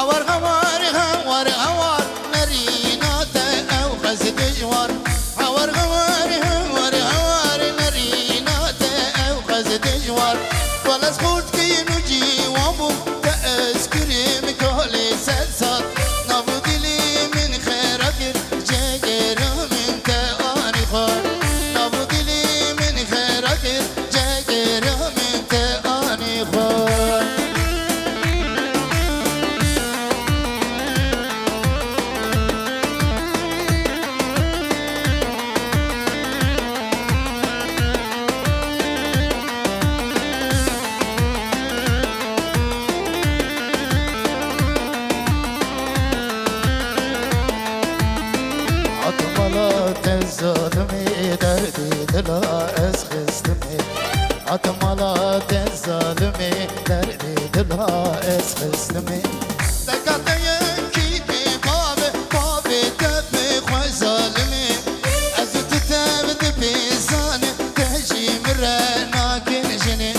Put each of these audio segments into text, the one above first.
هوار هوار هوار هوار نرينات أو خزد جوار هوار هوار هوار هوار نرينات أو خزد جوار ولا سخوت كينو جوابو تأسكري مكالي سلسات نابو دلي من خيرك جاكرا من تاني خار نابو دلي من خيرك جاكرا من تاني خار عطملات الظالمي دردي دلا اسخستمي عطملات الظالمي دردي دلا اسخستمي دكات ينكيتي بابي تبي خوي ظالمي ازت تبد بيزاني تهجي مرنا كل جني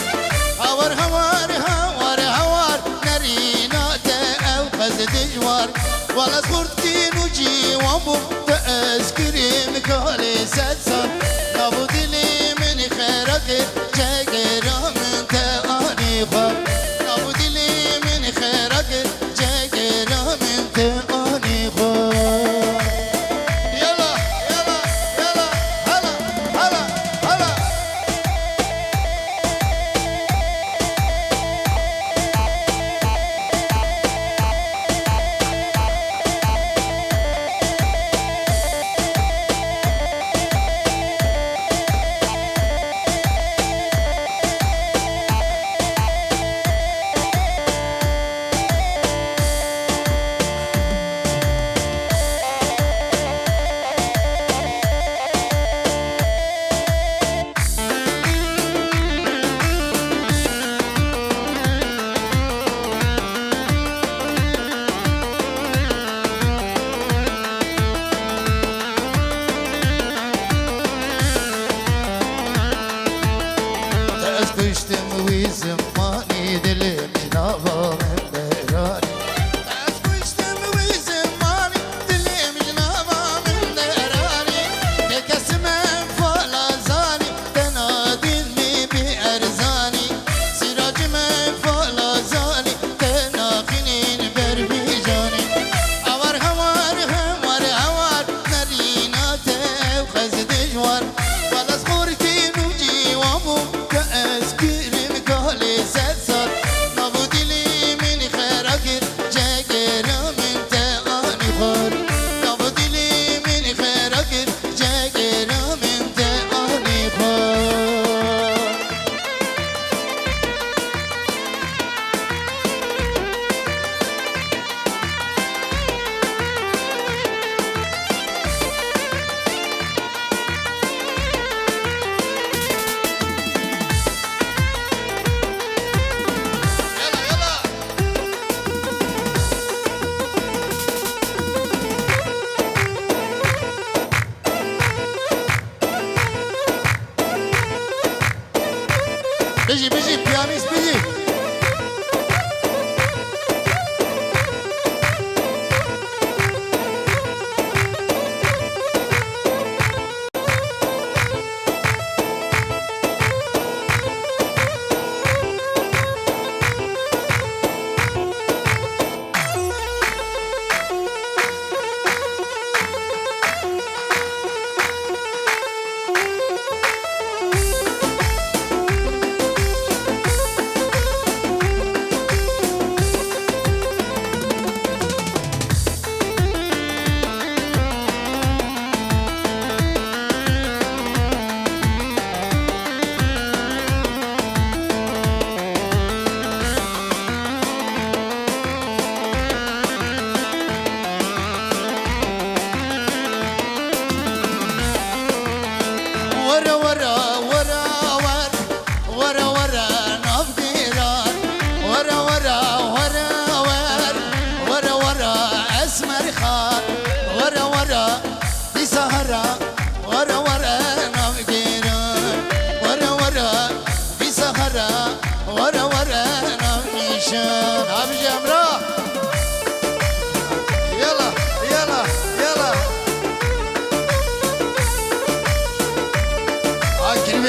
هوار هوار هوار هوار نرينات او خزد جوار ولا صورتي نجي وابو تأسكري مكالي سدسان نابو دلي من خيرك جاكرا من تاني خار نابو دلي من خيرك جاكرا من تاني خار يلا يلا يلا هلا هلا هلا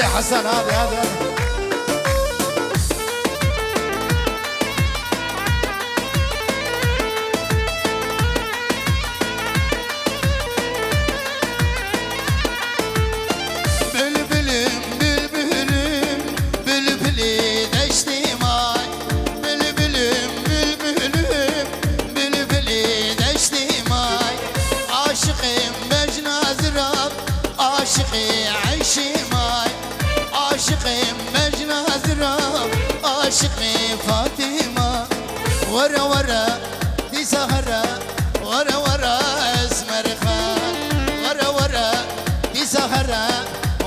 علي حسن هذا عاشقي فاطمة ورا ورا دي سهرة ورا ورا اسمر خان ورا ورا دي سهرة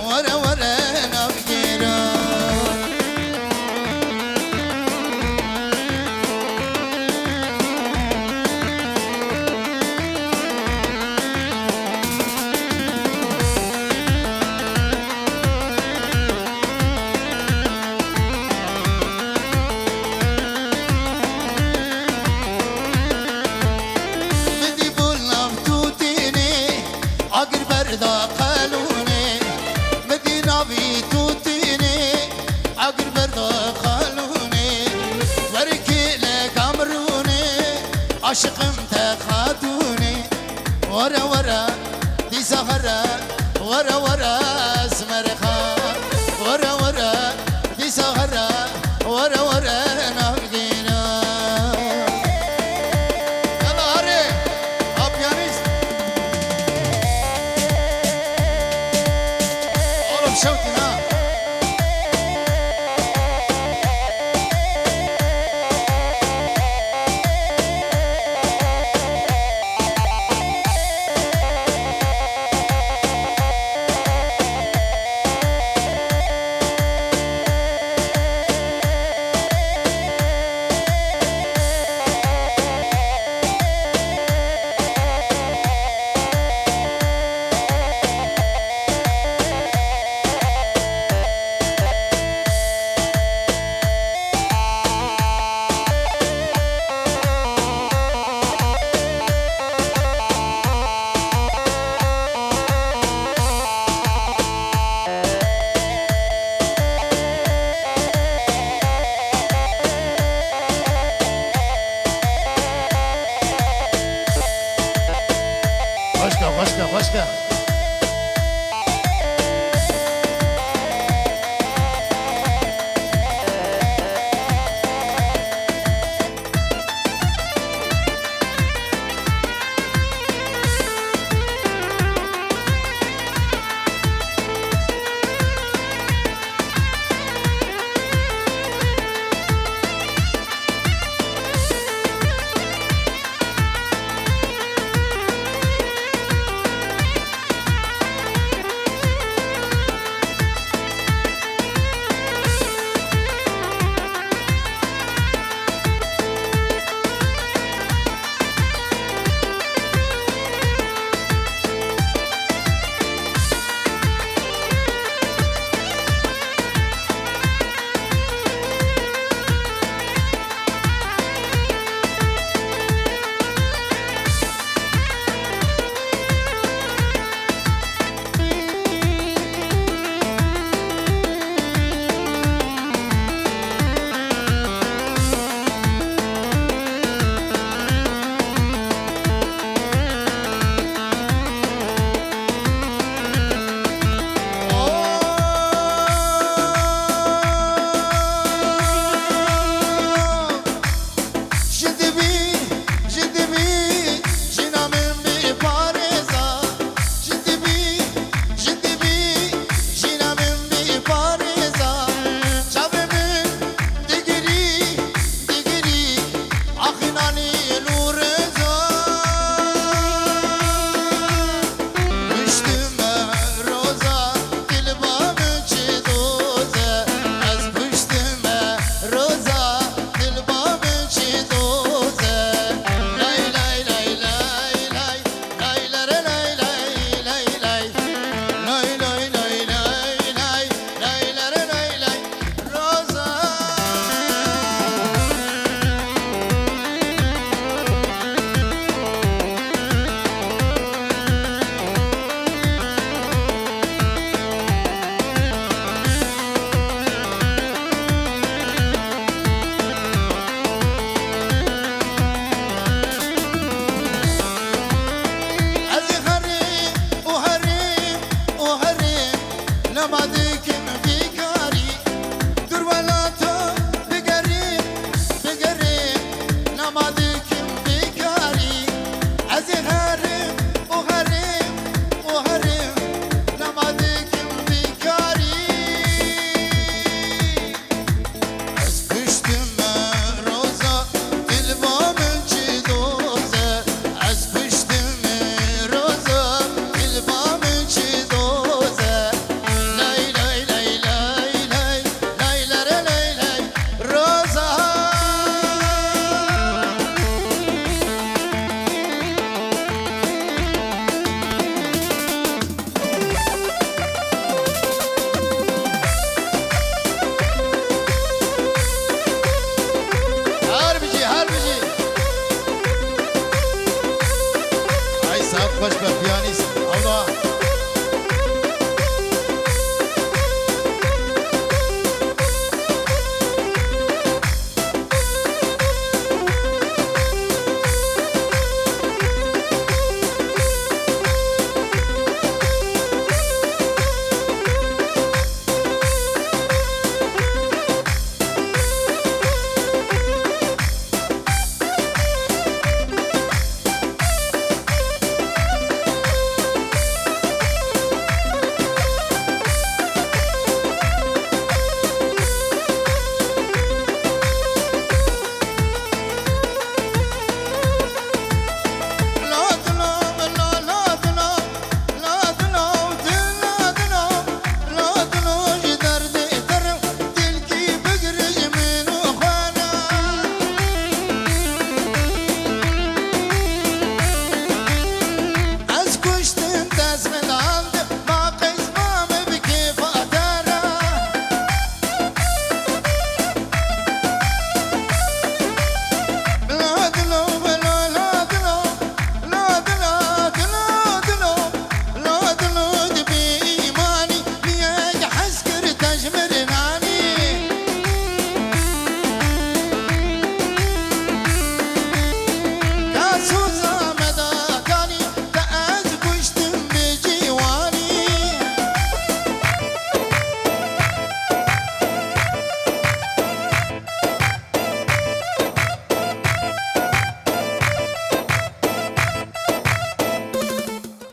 ورا ورا نفكرة عاشق انت خاتوني ورا ورا دي سهرة ورا ورا اسمر خان ورا ورا دي سهرة ورا ورا نهجينا يلا هري ابيانيست قولوا بشوتنا Başka. مادي